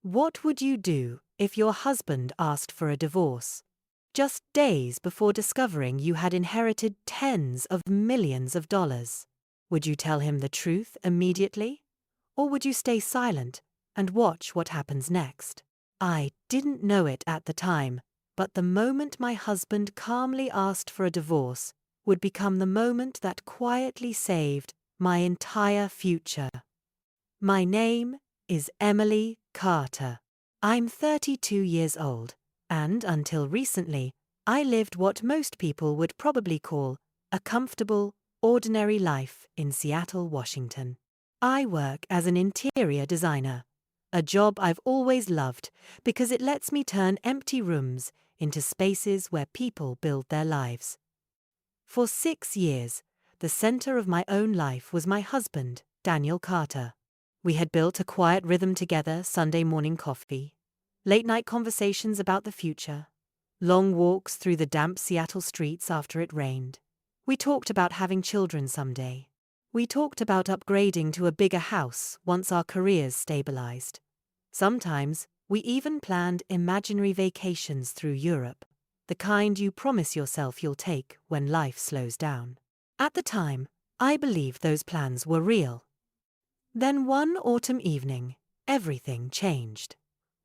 What would you do if your husband asked for a divorce? Just days before discovering you had inherited tens of millions of dollars. Would you tell him the truth immediately? Or would you stay silent and watch what happens next? I didn't know it at the time, but the moment my husband calmly asked for a divorce would become the moment that quietly saved my entire future. My name is Emily Carter. I'm 32 years old, and until recently, I lived what most people would probably call a comfortable, ordinary life in Seattle, Washington. I work as an interior designer, a job I've always loved because it lets me turn empty rooms into spaces where people build their lives. For 6 years, the center of my own life was my husband, Daniel Carter. We had built a quiet rhythm together: Sunday morning coffee, late-night conversations about the future, long walks through the damp Seattle streets after it rained. We talked about having children someday. We talked about upgrading to a bigger house once our careers stabilized. Sometimes, we even planned imaginary vacations through Europe, the kind you promise yourself you'll take when life slows down. At the time, I believed those plans were real. Then one autumn evening, everything changed.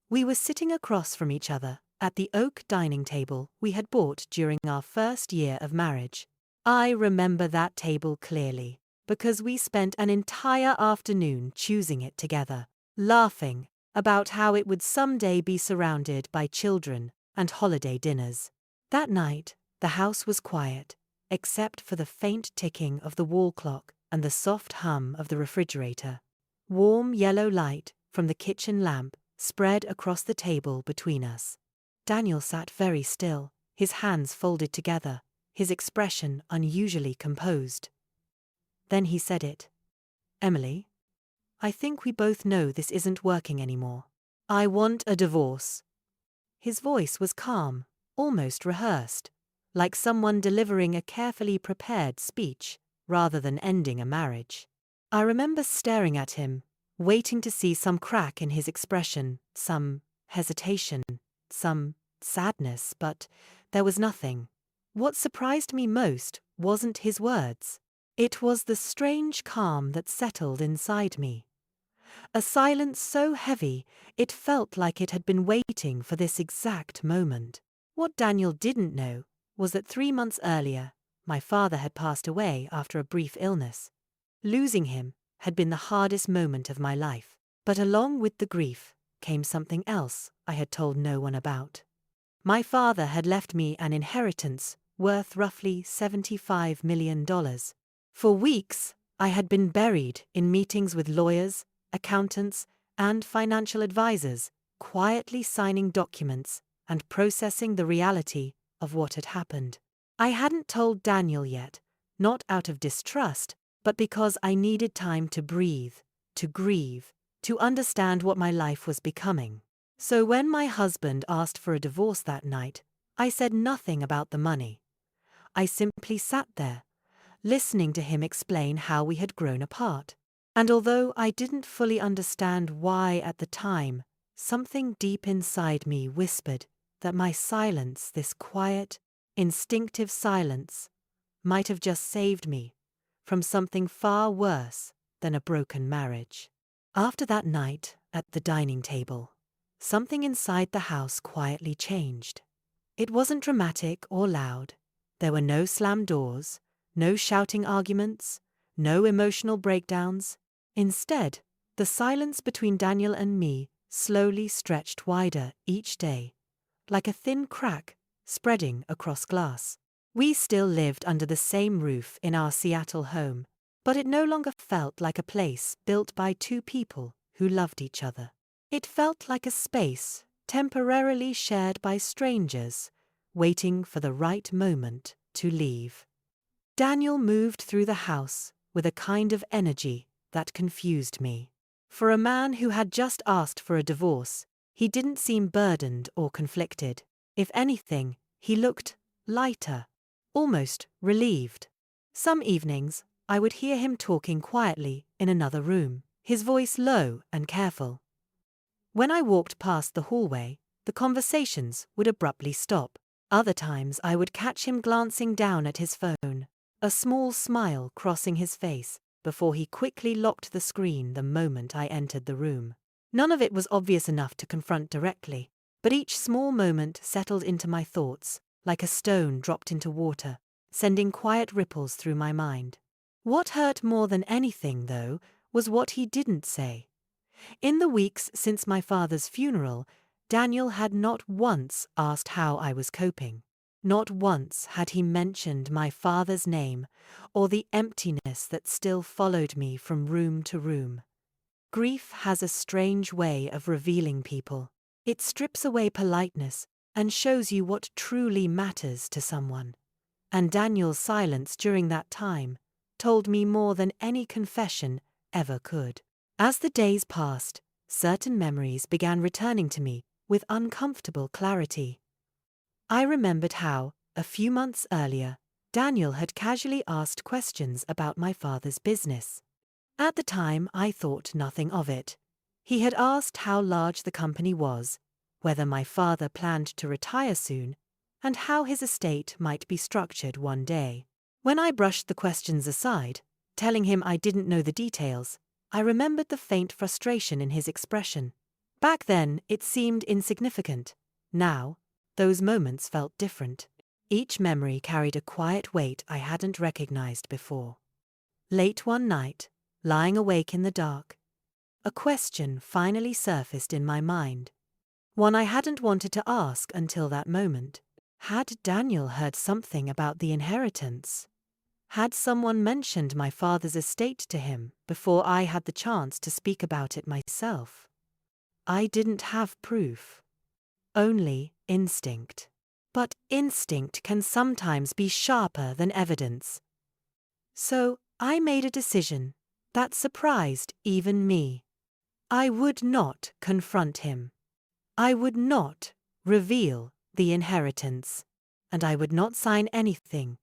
We were sitting across from each other at the oak dining table we had bought during our first year of marriage. I remember that table clearly, because we spent an entire afternoon choosing it together, laughing about how it would someday be surrounded by children and holiday dinners. That night, the house was quiet, except for the faint ticking of the wall clock and the soft hum of the refrigerator. Warm yellow light from the kitchen lamp spread across the table between us. Daniel sat very still, his hands folded together, his expression unusually composed. Then he said it. "Emily, I think we both know this isn't working anymore. I want a divorce." His voice was calm, almost rehearsed, like someone delivering a carefully prepared speech rather than ending a marriage. I remember staring at him, waiting to see some crack in his expression, some hesitation, some sadness, but there was nothing. What surprised me most wasn't his words. It was the strange calm that settled inside me. A silence so heavy it felt like it had been waiting for this exact moment. What Daniel didn't know was that 3 months earlier, my father had passed away after a brief illness. Losing him had been the hardest moment of my life, but along with the grief came something else I had told no one about. My father had left me an inheritance worth roughly $75 million. For weeks, I had been buried in meetings with lawyers, accountants, and financial advisors, quietly signing documents and processing the reality of what had happened. I hadn't told Daniel yet, not out of distrust, but because I needed time to breathe, to grieve, to understand what my life was becoming. So when my husband asked for a divorce that night, I said nothing about the money. I simply sat there, listening to him explain how we had grown apart. And although I didn't fully understand why at the time, something deep inside me whispered that my silence, this quiet, instinctive silence, might have just saved me from something far worse than a broken marriage. After that night at the dining table, something inside the house quietly changed. It wasn't dramatic or loud. There were no slammed doors, no shouting arguments, no emotional breakdowns. Instead, the silence between Daniel and me slowly stretched wider each day, like a thin crack spreading across glass. We still lived under the same roof in our Seattle home, but it no longer felt like a place built by two people who loved each other. It felt like a space temporarily shared by strangers, waiting for the right moment to leave. Daniel moved through the house with a kind of energy that confused me. For a man who had just asked for a divorce, he didn't seem burdened or conflicted. If anything, he looked lighter, almost relieved. Some evenings, I would hear him talking quietly in another room, his voice low and careful. When I walked past the hallway, the conversations would abruptly stop. Other times I would catch him glancing down at his phone, a small smile crossing his face, before he quickly locked the screen the moment I entered the room. None of it was obvious enough to confront directly, but each small moment settled into my thoughts, like a stone dropped into water, sending quiet ripples through my mind. What hurt more than anything, though, was what he didn't say. In the weeks since my father's funeral, Daniel had not once asked how I was coping. Not once had he mentioned my father's name or the emptiness that still followed me from room to room. Grief has a strange way of revealing people. It strips away politeness and shows you what truly matters to someone. And Daniel's silence during that time told me more than any confession ever could. As the days passed, certain memories began returning to me with uncomfortable clarity. I remembered how, a few months earlier, Daniel had casually asked questions about my father's business. At the time, I thought nothing of it. He had asked how large the company was, whether my father planned to retire soon, and how his estate might be structured one day. When I brushed the questions aside, telling him I didn't know the details, I remembered the faint frustration in his expression. Back then, it seemed insignificant. Now, those moments felt different. Each memory carried a quiet weight I hadn't recognized before. Late one night, lying awake in the dark, a question finally surfaced in my mind. One I hadn't wanted to ask until that moment. Had Daniel heard something about the inheritance? Had someone mentioned my father's estate to him before I had the chance to speak about it myself? I didn't have proof. Only instinct. But instinct can sometimes be sharper than evidence. So I made a decision that surprised even me. I would not confront him. I would not reveal the inheritance. And I would not sign anything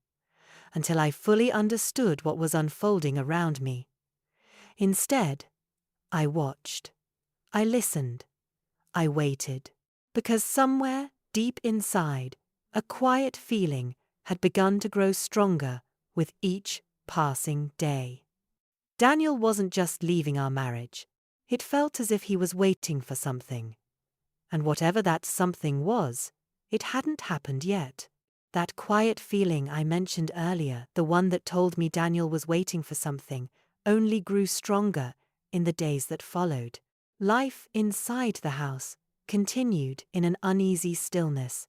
until I fully understood what was unfolding around me. Instead, I watched. I listened. I waited. Because somewhere deep inside, a quiet feeling had begun to grow stronger with each passing day. Daniel wasn't just leaving our marriage. It felt as if he was waiting for something. And whatever that something was, it hadn't happened yet. That quiet feeling I mentioned earlier, the one that told me Daniel was waiting for something, only grew stronger in the days that followed. Life inside the house continued in an uneasy stillness,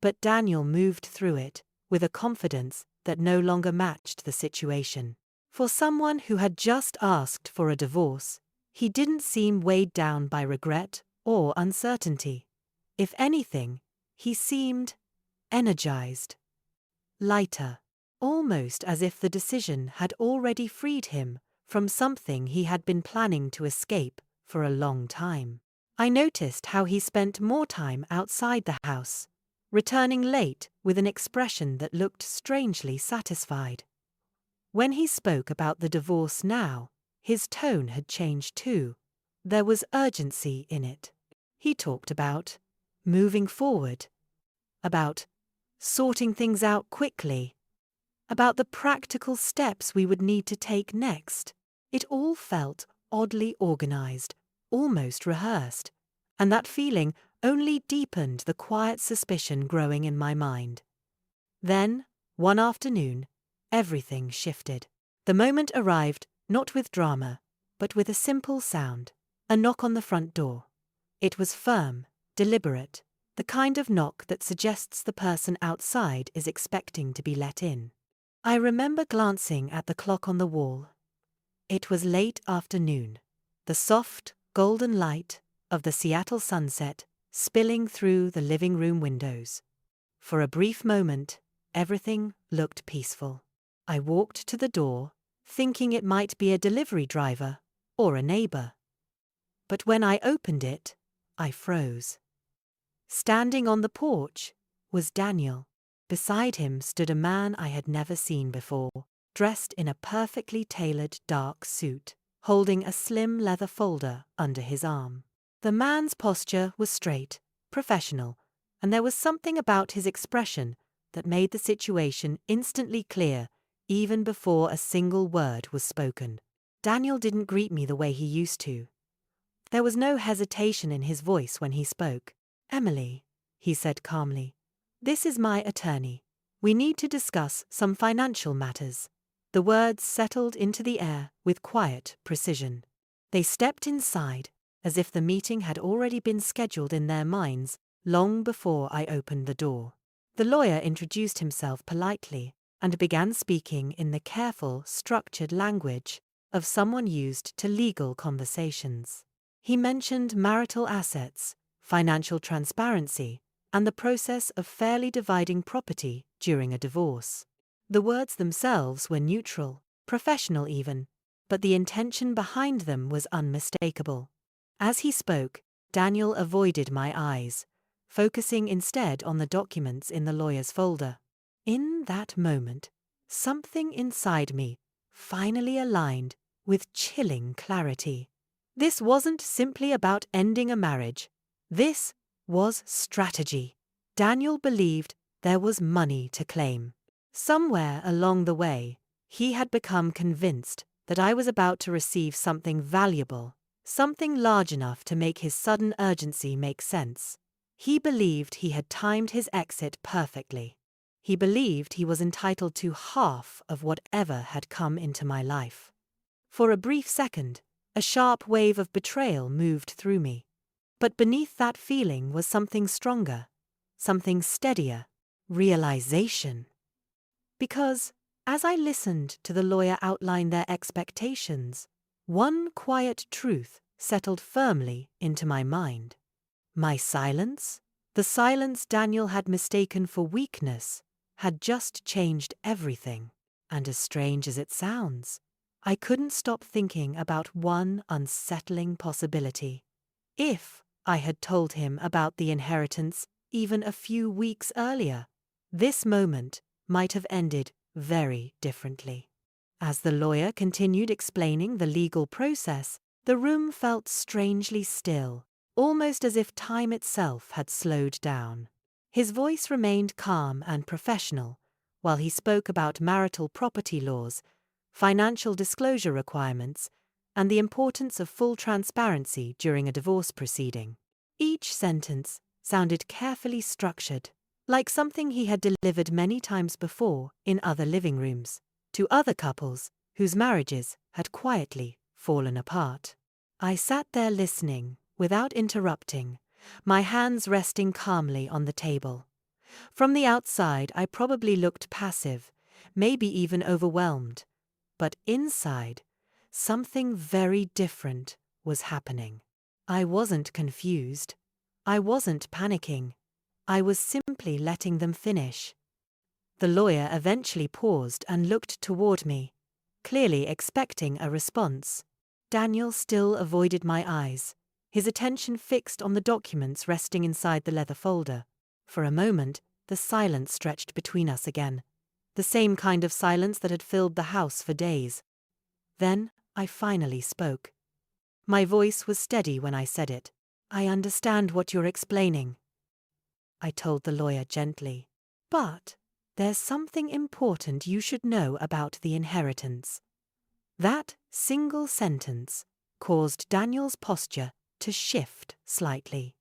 but Daniel moved through it with a confidence that no longer matched the situation. For someone who had just asked for a divorce, he didn't seem weighed down by regret or uncertainty. If anything, he seemed energized, lighter, almost as if the decision had already freed him from something he had been planning to escape for a long time. I noticed how he spent more time outside the house, returning late with an expression that looked strangely satisfied. When he spoke about the divorce now, his tone had changed too. There was urgency in it. He talked about moving forward, about sorting things out quickly, about the practical steps we would need to take next. It all felt oddly organized, almost rehearsed, and that feeling only deepened the quiet suspicion growing in my mind. Then, one afternoon, everything shifted. The moment arrived not with drama, but with a simple sound, a knock on the front door. It was firm, deliberate, the kind of knock that suggests the person outside is expecting to be let in. I remember glancing at the clock on the wall. It was late afternoon, the soft, golden light of the Seattle sunset spilling through the living room windows. For a brief moment, everything looked peaceful. I walked to the door, thinking it might be a delivery driver or a neighbor. But when I opened it, I froze. Standing on the porch was Daniel. Beside him stood a man I had never seen before, dressed in a perfectly tailored dark suit, holding a slim leather folder under his arm. The man's posture was straight, professional, and there was something about his expression that made the situation instantly clear, even before a single word was spoken. Daniel didn't greet me the way he used to. There was no hesitation in his voice when he spoke. "Emily," he said calmly, "this is my attorney. We need to discuss some financial matters." The words settled into the air with quiet precision. They stepped inside, as if the meeting had already been scheduled in their minds long before I opened the door. The lawyer introduced himself politely and began speaking in the careful, structured language of someone used to legal conversations. He mentioned marital assets, financial transparency, and the process of fairly dividing property during a divorce. The words themselves were neutral, professional even, but the intention behind them was unmistakable. As he spoke, Daniel avoided my eyes, focusing instead on the documents in the lawyer's folder. In that moment, something inside me finally aligned with chilling clarity. This wasn't simply about ending a marriage. This was strategy. Daniel believed there was money to claim. Somewhere along the way, he had become convinced that I was about to receive something valuable, something large enough to make his sudden urgency make sense. He believed he had timed his exit perfectly. He believed he was entitled to half of whatever had come into my life. For a brief second, a sharp wave of betrayal moved through me. But beneath that feeling was something stronger, something steadier, realization. Because, as I listened to the lawyer outline their expectations, one quiet truth settled firmly into my mind. My silence, the silence Daniel had mistaken for weakness, had just changed everything. And as strange as it sounds, I couldn't stop thinking about one unsettling possibility. If I had told him about the inheritance even a few weeks earlier, this moment might have ended very differently. As the lawyer continued explaining the legal process, the room felt strangely still, almost as if time itself had slowed down. His voice remained calm and professional, while he spoke about marital property laws, financial disclosure requirements, and the importance of full transparency during a divorce proceeding. Each sentence sounded carefully structured, like something he had delivered many times before in other living rooms, to other couples whose marriages had quietly fallen apart. I sat there listening, without interrupting, my hands resting calmly on the table. From the outside, I probably looked passive, maybe even overwhelmed. But inside, something very different was happening. I wasn't confused. I wasn't panicking. I was simply letting them finish. The lawyer eventually paused and looked toward me, clearly expecting a response. Daniel still avoided my eyes, his attention fixed on the documents resting inside the leather folder. For a moment, the silence stretched between us again, the same kind of silence that had filled the house for days. Then I finally spoke. My voice was steady when I said it. "I understand what you're explaining," I told the lawyer gently. "But there's something important you should know about the inheritance." That single sentence caused Daniel's posture to shift slightly.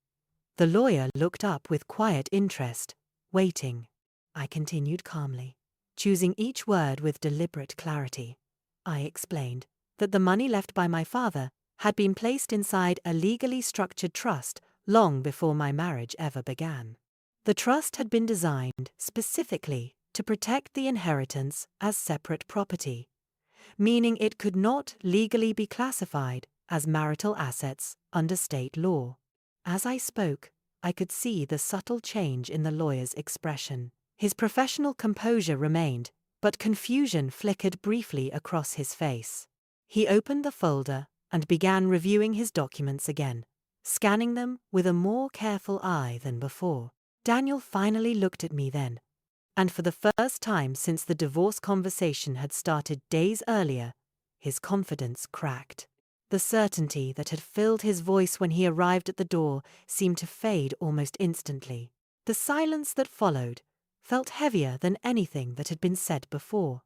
The lawyer looked up with quiet interest, waiting. I continued calmly, choosing each word with deliberate clarity. I explained that the money left by my father had been placed inside a legally structured trust long before my marriage ever began. The trust had been designed specifically to protect the inheritance as separate property, meaning it could not legally be classified as marital assets under state law. As I spoke, I could see the subtle change in the lawyer's expression. His professional composure remained, but confusion flickered briefly across his face. He opened the folder and began reviewing his documents again, scanning them with a more careful eye than before. Daniel finally looked at me then, and for the first time since the divorce conversation had started days earlier, his confidence cracked. The certainty that had filled his voice when he arrived at the door seemed to fade almost instantly. The silence that followed felt heavier than anything that had been said before.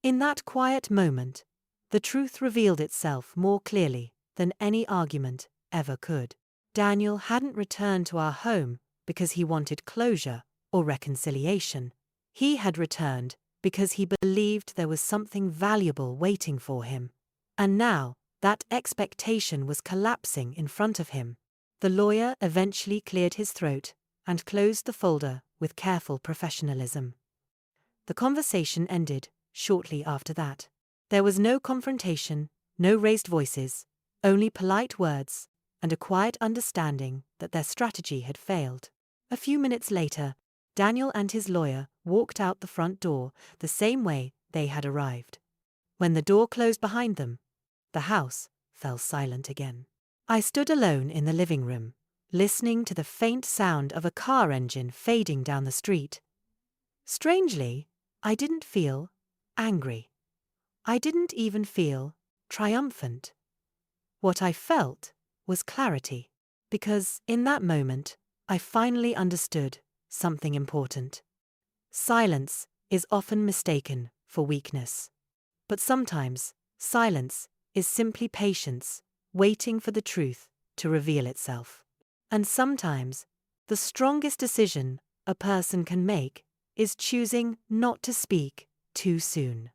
In that quiet moment, the truth revealed itself more clearly than any argument ever could. Daniel hadn't returned to our home because he wanted closure or reconciliation. He had returned because he believed there was something valuable waiting for him. And now, that expectation was collapsing in front of him. The lawyer eventually cleared his throat and closed the folder with careful professionalism. The conversation ended shortly after that. There was no confrontation, no raised voices, only polite words and a quiet understanding that their strategy had failed. A few minutes later, Daniel and his lawyer walked out the front door the same way they had arrived. When the door closed behind them, the house fell silent again. I stood alone in the living room, listening to the faint sound of a car engine fading down the street. Strangely, I didn't feel angry. I didn't even feel triumphant. What I felt was clarity, because in that moment, I finally understood something important. Silence is often mistaken for weakness. But sometimes, silence is simply patience, waiting for the truth to reveal itself. And sometimes, the strongest decision a person can make is choosing not to speak too soon.